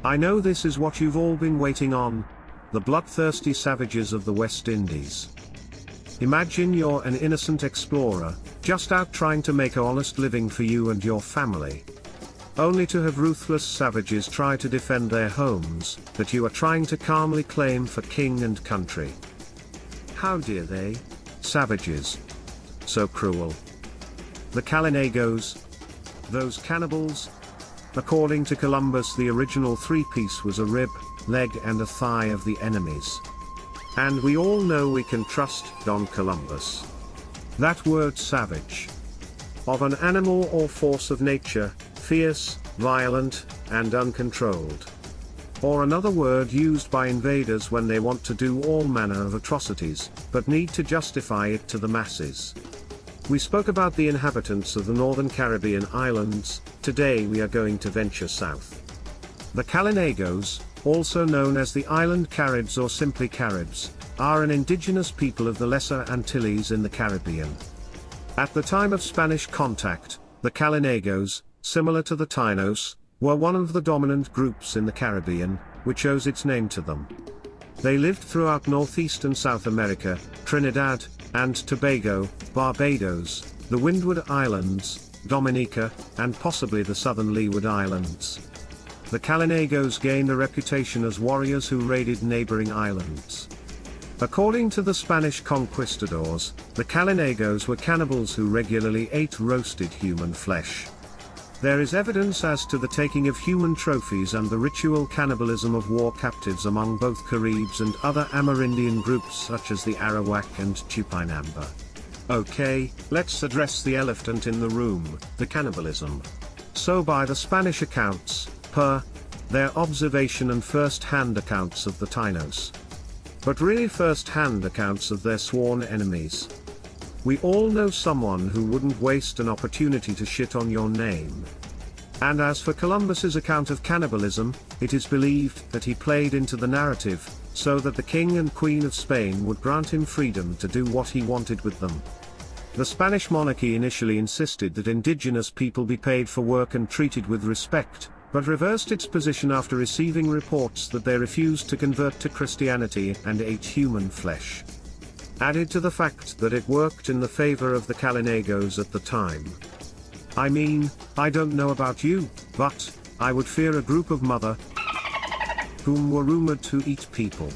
I know this is what you've all been waiting on. The bloodthirsty savages of the West Indies. Imagine you're an innocent explorer, just out trying to make an honest living for you and your family. Only to have ruthless savages try to defend their homes, that you are trying to calmly claim for king and country. How dare they? Savages. So cruel. The Kalinagos. Those cannibals. According to Columbus, the original three-piece was a rib, leg and a thigh of the enemy's. And we all know we can trust Don Columbus. That word savage. Of an animal or force of nature, fierce, violent, and uncontrolled. Or another word used by invaders when they want to do all manner of atrocities, but need to justify it to the masses. We spoke about the inhabitants of the northern Caribbean islands. Today we are going to venture south. The Kalinagos, also known as the Island Caribs or simply Caribs, are an indigenous people of the Lesser Antilles in the Caribbean. At the time of Spanish contact, the Kalinagos, similar to the Tainos, were one of the dominant groups in the Caribbean, which owes its name to them. They lived throughout Northeast and South America, Trinidad and Tobago, Barbados, the Windward Islands, Dominica, and possibly the southern Leeward Islands. The Kalinagos gained a reputation as warriors who raided neighboring islands. According to the Spanish conquistadors, the Kalinagos were cannibals who regularly ate roasted human flesh. There is evidence as to the taking of human trophies and the ritual cannibalism of war captives among both Caribs and other Amerindian groups such as the Arawak and Tupinamba. Okay, let's address the elephant in the room, the cannibalism. So by the Spanish accounts, per their observation and first-hand accounts of the Tainos. But really first-hand accounts of their sworn enemies. We all know someone who wouldn't waste an opportunity to shit on your name. And as for Columbus's account of cannibalism, it is believed that he played into the narrative, so that the King and Queen of Spain would grant him freedom to do what he wanted with them. The Spanish monarchy initially insisted that indigenous people be paid for work and treated with respect, but reversed its position after receiving reports that they refused to convert to Christianity and ate human flesh. Added to the fact that it worked in the favor of the Kalinagos at the time. I mean, I don't know about you, but I would fear a group of mother whom were rumored to eat people.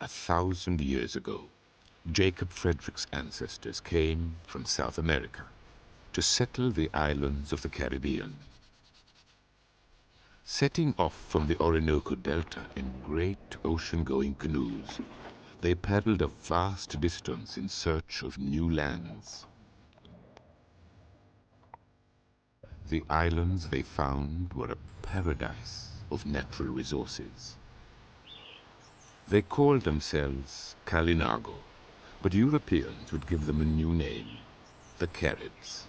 A 1,000 years ago, Jacob Frederick's ancestors came from South America to settle the islands of the Caribbean. Setting off from the Orinoco Delta in great ocean-going canoes, they paddled a vast distance in search of new lands. The islands they found were a paradise of natural resources. They called themselves Kalinago, but Europeans would give them a new name, the Caribs.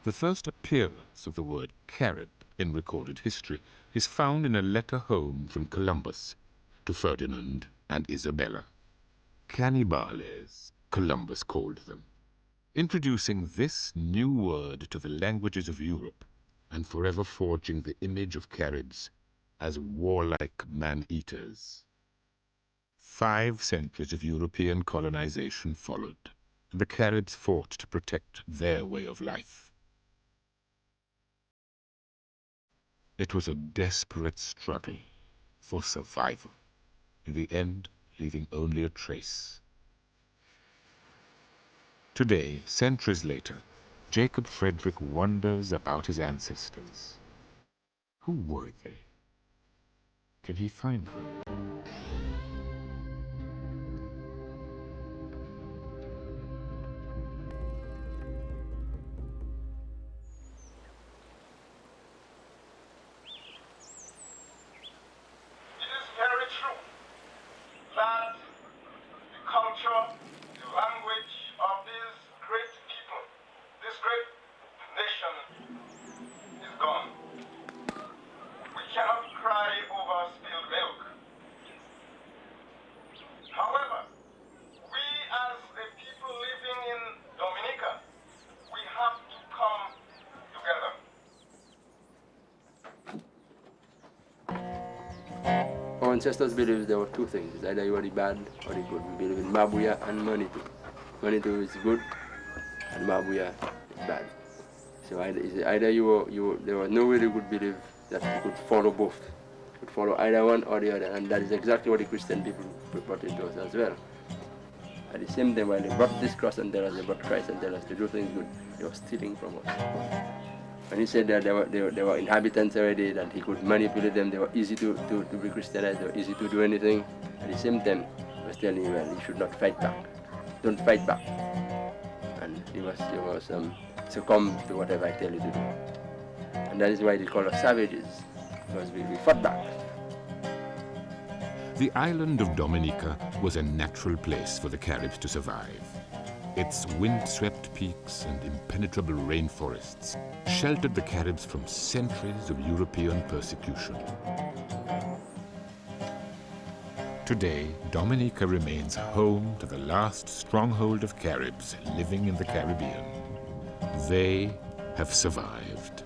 The first appearance of the word Carib in recorded history is found in a letter home from Columbus to Ferdinand and Isabella. Cannibales, Columbus called them, introducing this new word to the languages of Europe and forever forging the image of Caribs as warlike man-eaters. 5 centuries of European colonization followed. The Caribs fought to protect their way of life. It was a desperate struggle for survival, in the end leaving only a trace. Today, centuries later, Jacob Frederick wonders about his ancestors. Who were they? Can he find them? ancestors believed there were two things. Either you were the bad or the good. We believe in Mabuya and Manitou. Manitou is good and Mabuya is bad. So either there was no way they could believe that you could follow both. You could follow either one or the other, and that is exactly what the Christian people brought into us as well. At the same time, when they brought this cross and tell us, they brought Christ and tell us to do things good, they were stealing from us. When he said that they were inhabitants already, that he could manipulate them, they were easy to be Christianized, they were easy to do anything. At the same time, he was telling you, well, you should not fight back. Don't fight back. And you must succumb to whatever I tell you to do. And that is why they call us savages, because we fought back. The island of Dominica was a natural place for the Caribs to survive. Its wind-swept peaks and impenetrable rainforests sheltered the Caribs from centuries of European persecution. Today, Dominica remains home to the last stronghold of Caribs living in the Caribbean. They have survived.